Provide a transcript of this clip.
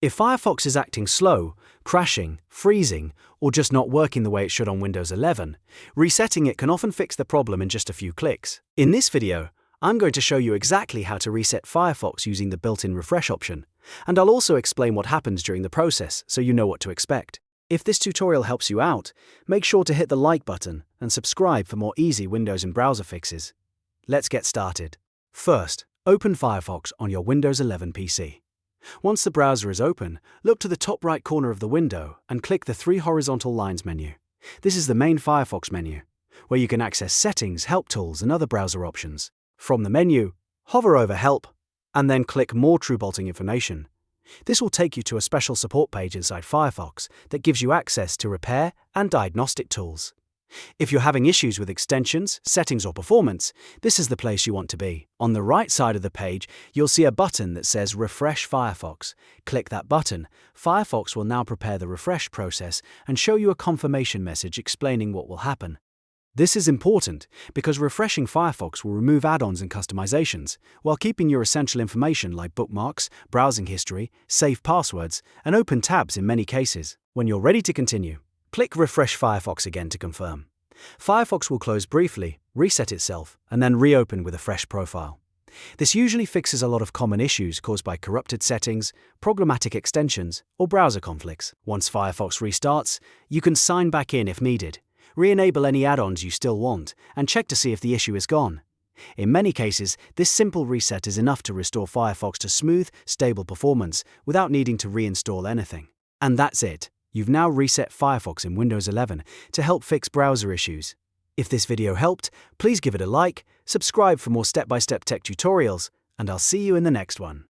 If Firefox is acting slow, crashing, freezing, or just not working the way it should on Windows 11, resetting it can often fix the problem in just a few clicks. In this video, I'm going to show you exactly how to reset Firefox using the built-in refresh option, and I'll also explain what happens during the process so you know what to expect. If this tutorial helps you out, make sure to hit the like button and subscribe for more easy Windows and browser fixes. Let's get started. First, open Firefox on your Windows 11 PC. Once the browser is open, look to the top right corner of the window and click the three horizontal lines menu. This is the main Firefox menu, where you can access settings, help tools, and other browser options. From the menu, hover over Help, and then click More Troubleshooting information. This will take you to a special support page inside Firefox that gives you access to repair and diagnostic tools. If you're having issues with extensions, settings, or performance, this is the place you want to be. On the right side of the page, you'll see a button that says Refresh Firefox. Click that button. Firefox will now prepare the refresh process and show you a confirmation message explaining what will happen. This is important because refreshing Firefox will remove add-ons and customizations, while keeping your essential information like bookmarks, browsing history, safe passwords, and open tabs in many cases. When you're ready to continue, click Refresh Firefox again to confirm. Firefox will close briefly, reset itself, and then reopen with a fresh profile. This usually fixes a lot of common issues caused by corrupted settings, problematic extensions, or browser conflicts. Once Firefox restarts, you can sign back in if needed, re-enable any add-ons you still want, and check to see if the issue is gone. In many cases, this simple reset is enough to restore Firefox to smooth, stable performance without needing to reinstall anything. And that's it. You've now reset Firefox in Windows 11 to help fix browser issues. If this video helped, please give it a like, subscribe for more step-by-step tech tutorials, and I'll see you in the next one.